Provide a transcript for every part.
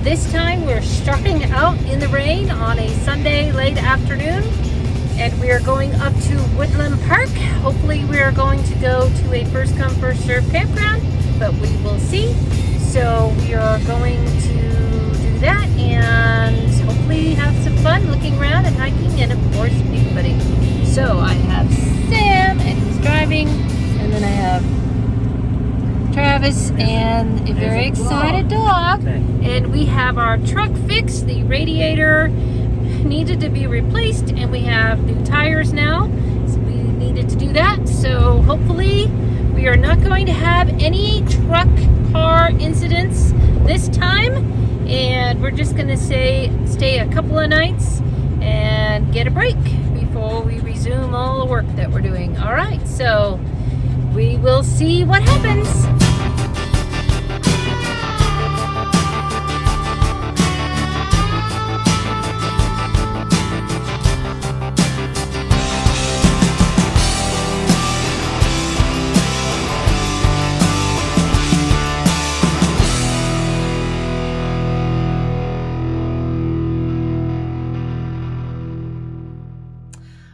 this time we're starting out in the rain on a Sunday late afternoon, and we are going up to Woodland Park. Hopefully we are going to go to a first come first served campground, but we will see. So we are going to do that and hopefully have some fun looking around and hiking and of course bigfooting. So I have Sam and he's driving, and then I have Travis and a very excited dog, and we have our truck fixed. The radiator needed to be replaced and we have new tires now, so we needed to do that. So hopefully we are not going to have any truck car incidents this time, and we're just going to stay a couple of nights and get a break before we resume all the work that we're doing. All right, so we will see what happens.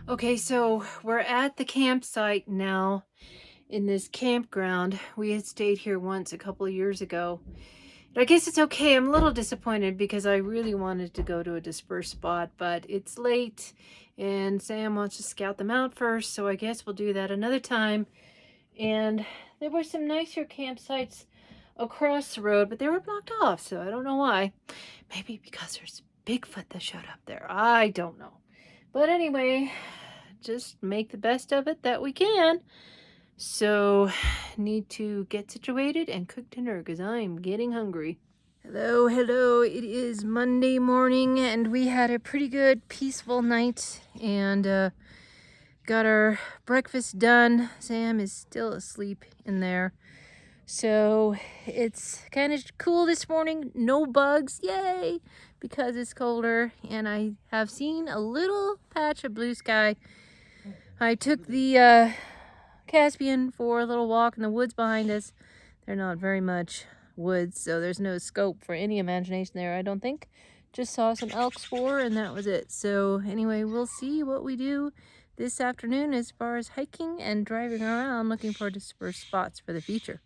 Okay, so we're at the campsite now in this campground. We had stayed here once a couple of years ago. But I guess it's okay. I'm a little disappointed because I really wanted to go to a dispersed spot, but it's late and Sam wants to scout them out first, so I guess we'll do that another time. And there were some nicer campsites across the road, but they were blocked off, so I don't know why. Maybe because there's Bigfoot that showed up there. I don't know. But anyway, just make the best of it that we can. So, need to get situated and cook dinner because I'm getting hungry. Hello, hello. It is Monday morning and we had a pretty good, peaceful night and got our breakfast done. Sam is still asleep in there. So, it's kind of cool this morning. No bugs, yay! Because it's colder and I have seen a little patch of blue sky. I took the Caspian for a little walk in the woods behind us. They're not very much woods, so there's no scope for any imagination there, I don't think. Just saw some elk spoor and that was it. So anyway, we'll see what we do this afternoon as far as hiking and driving around looking for dispersed spots for the future.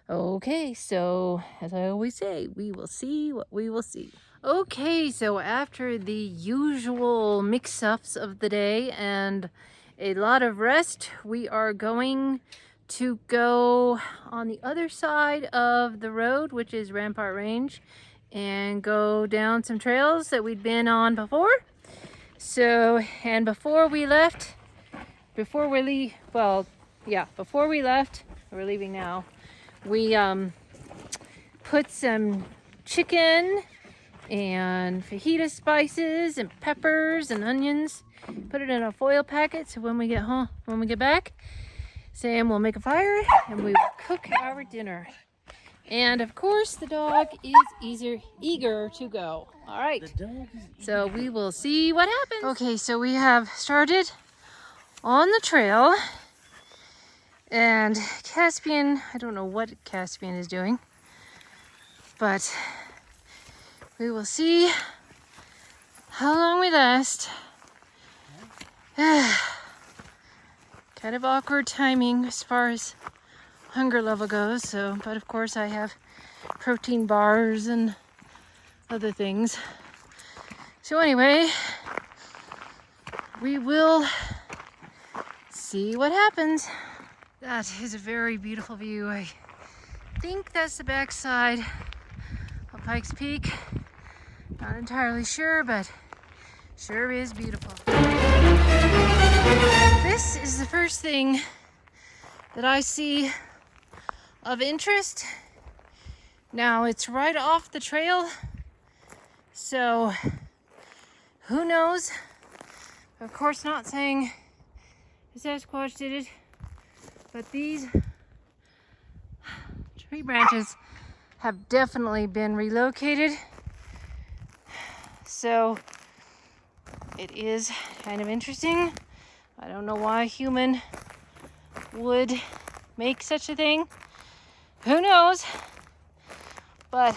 Okay, so as I always say, we will see what we will see. Okay, so after the usual mix-ups of the day and a lot of rest, we are going to go on the other side of the road, which is Rampart Range, and go down some trails that we'd been on before. So, and before we left, we're leaving now, we put some chicken and fajita spices and peppers and onions, put it in a foil packet so when we get back, Sam will make a fire and we will cook our dinner. And of course the dog is eager to go. All right, so we will see what happens. Okay, so we have started on the trail and Caspian, I don't know what Caspian is doing, but we will see how long we last. Kind of awkward timing as far as hunger level goes, so, but of course I have protein bars and other things. So anyway, we will see what happens. That is a very beautiful view. I think that's the backside of Pikes Peak. Not entirely sure, but sure is beautiful. This is the first thing that I see of interest. Now it's right off the trail, so who knows? Of course, not saying the Sasquatch did it, but these tree branches have definitely been relocated. So it is kind of interesting. I don't know why a human would make such a thing. Who knows? But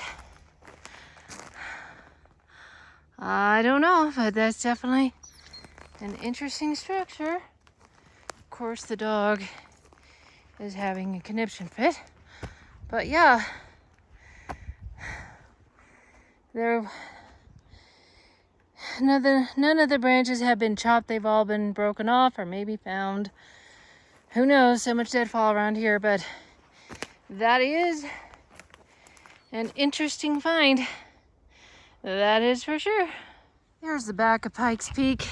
I don't know, but that's definitely an interesting structure. Of course, the dog is having a conniption fit. But yeah, none of the branches have been chopped. They've all been broken off or maybe found. Who knows, so much deadfall around here, but that is an interesting find. That is for sure. Here's the back of Pikes Peak.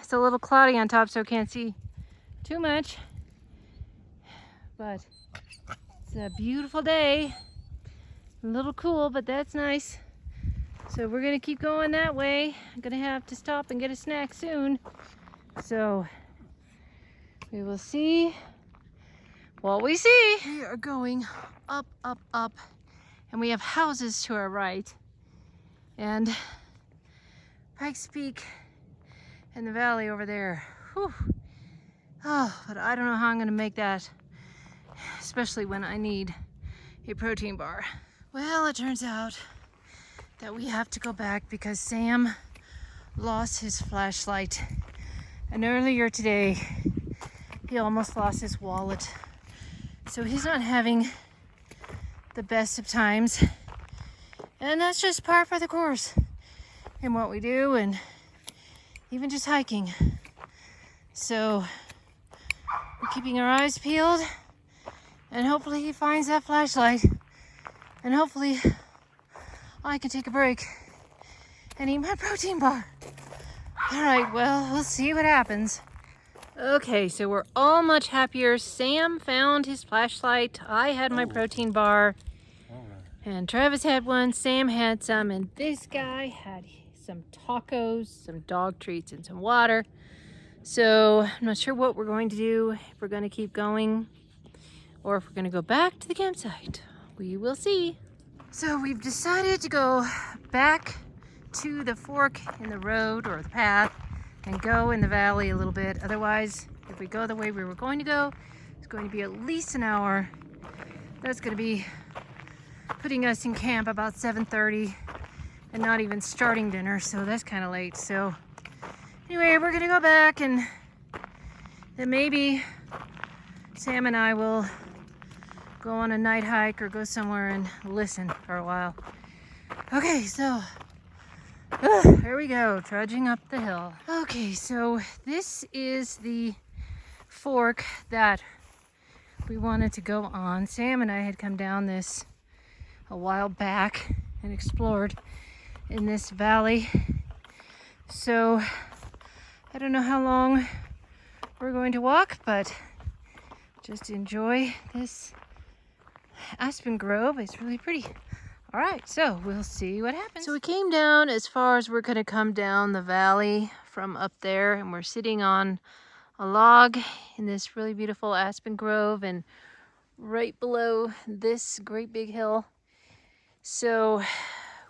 It's a little cloudy on top, so I can't see too much. But it's a beautiful day. A little cool, but that's nice. So we're gonna keep going that way. I'm gonna have to stop and get a snack soon. So we will see what we see. We are going up, up, up, and we have houses to our right. And Pikes Peak and the valley over there. Whew. Oh, but I don't know how I'm gonna make that, especially when I need a protein bar. Well, it turns out that we have to go back because Sam lost his flashlight. And earlier today, he almost lost his wallet. So he's not having the best of times. And that's just par for the course in what we do, and even just hiking. So we're keeping our eyes peeled, and hopefully he finds that flashlight, and hopefully I can take a break and eat my protein bar. All right, well, we'll see what happens. Okay, so we're all much happier. Sam found his flashlight. I had my protein bar. And Travis had one, Sam had some, and this guy had some tacos, some dog treats, and some water. So I'm not sure what we're going to do, if we're going to keep going, or if we're going to go back to the campsite. We will see. So we've decided to go back to the fork in the road, or the path, and go in the valley a little bit. Otherwise, if we go the way we were going to go, it's going to be at least an hour. That's going to be putting us in camp about 7:30 and not even starting dinner, so that's kind of late. So anyway, we're gonna go back, and then maybe Sam and I will go on a night hike or go somewhere and listen for a while. Okay, so here we go, trudging up the hill. Okay, so this is the fork that we wanted to go on. Sam and I had come down this a while back and explored in this valley. So I don't know how long we're going to walk, but just enjoy this aspen grove. It's really pretty. All right, so we'll see what happens. So we came down as far as we're going to come down the valley from up there, and we're sitting on a log in this really beautiful aspen grove, and right below this great big hill. So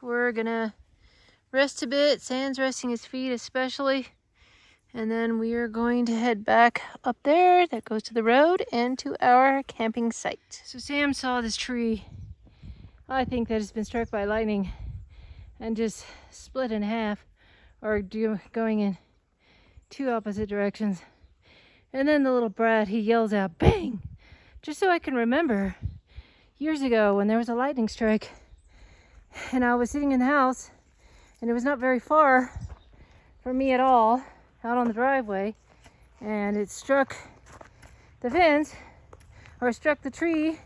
we're gonna rest a bit. Sam's resting his feet especially. And then we are going to head back up there that goes to the road and to our camping site. So Sam saw this tree, I think, that has been struck by lightning and just split in half, or going in two opposite directions. And then the little brat, he yells out, "Bang!" Just so I can remember years ago when there was a lightning strike, and I was sitting in the house, and it was not very far from me at all, out on the driveway, and it struck the fence, or struck the tree.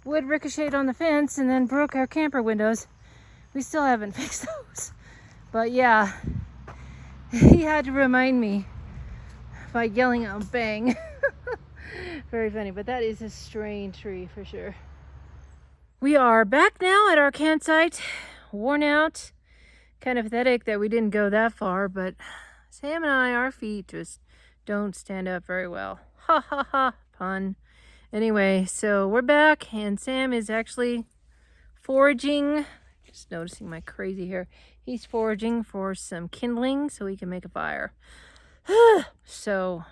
Wood ricocheted on the fence and then broke our camper windows. We still haven't fixed those. But yeah, he had to remind me by yelling out "bang." Very funny, but that is a strange tree for sure. We are back now at our campsite, worn out. Kind of pathetic that we didn't go that far, but Sam and I, our feet just don't stand up very well. Ha ha ha, pun. Anyway, so we're back, and Sam is actually foraging. Just noticing my crazy hair. He's foraging for some kindling so we can make a fire. So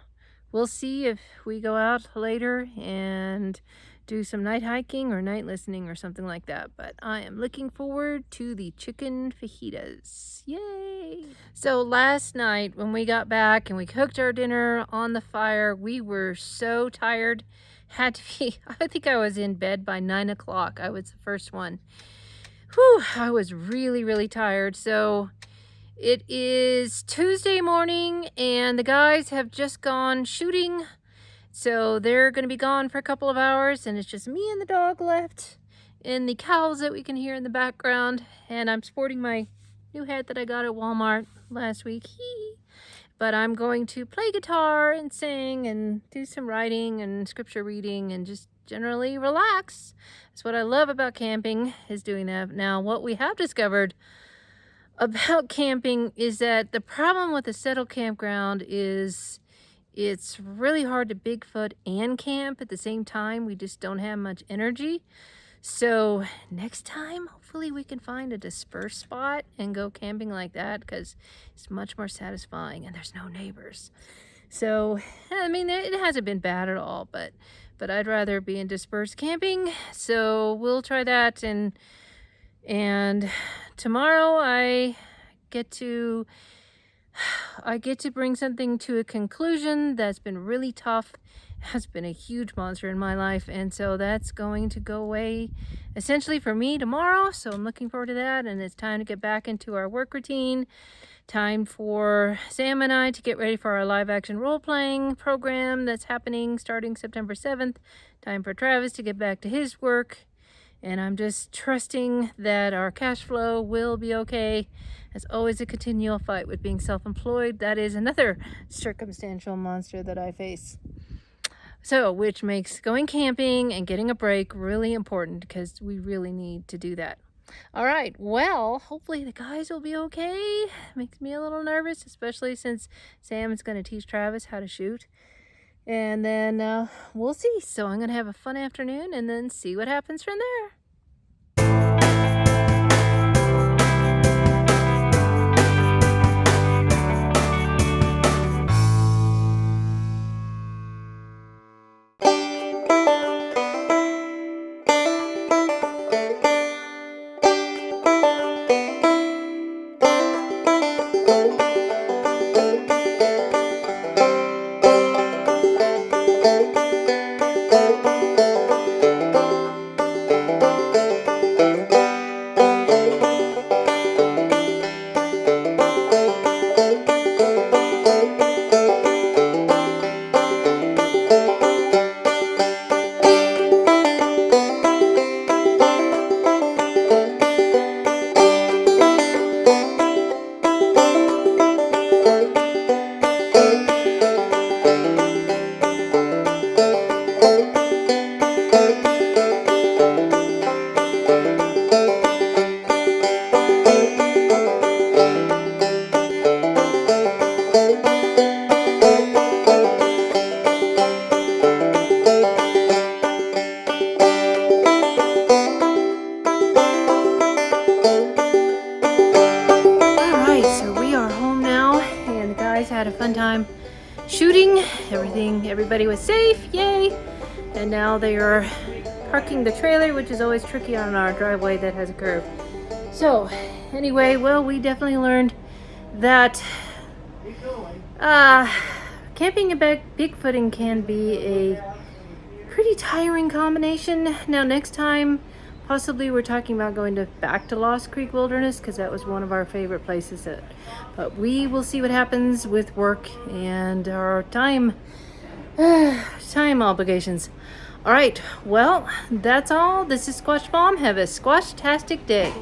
we'll see if we go out later and do some night hiking or night listening or something like that. But I am looking forward to the chicken fajitas. Yay! So last night when we got back and we cooked our dinner on the fire, we were so tired. Had to be, I think I was in bed by 9 o'clock. I was the first one. Whew, I was really, really tired. So it is Tuesday morning and the guys have just gone shooting. So they're going to be gone for a couple of hours and it's just me and the dog left and the cows that we can hear in the background. And I'm sporting my new hat that I got at Walmart last week. But I'm going to play guitar and sing and do some writing and scripture reading and just generally relax. That's what I love about camping, is doing that. Now, what we have discovered about camping is that the problem with a settled campground is it's really hard to Bigfoot and camp at the same time. We just don't have much energy. So next time, hopefully we can find a dispersed spot and go camping like that, because it's much more satisfying and there's no neighbors. So, I mean, it hasn't been bad at all, but I'd rather be in dispersed camping. So we'll try that. And tomorrow I get to bring something to a conclusion that's been really tough. Has been a huge monster in my life, and so that's going to go away essentially for me tomorrow. So I'm looking forward to that, and it's time to get back into our work routine. Time for Sam and I to get ready for our live action role-playing program that's happening starting September 7th. Time for Travis to get back to his work, and I'm just trusting that our cash flow will be okay. As always, a continual fight with being self-employed. That is another circumstantial monster that I face. So, which makes going camping and getting a break really important, because we really need to do that. All right, well, hopefully the guys will be okay. Makes me a little nervous, especially since Sam is going to teach Travis how to shoot. And then we'll see. So I'm going to have a fun afternoon and then see what happens from there. Had a fun time shooting. Everybody was safe, yay. And now they are parking the trailer, which is always tricky on our driveway that has a curve. So anyway, well, we definitely learned that camping and bigfooting can be a pretty tiring combination. Now next time, possibly we're talking about going back to Lost Creek Wilderness, because that was one of our favorite places. But we will see what happens with work and our time obligations. All right, well, that's all. This is Squatch Mom. Have a squash-tastic day.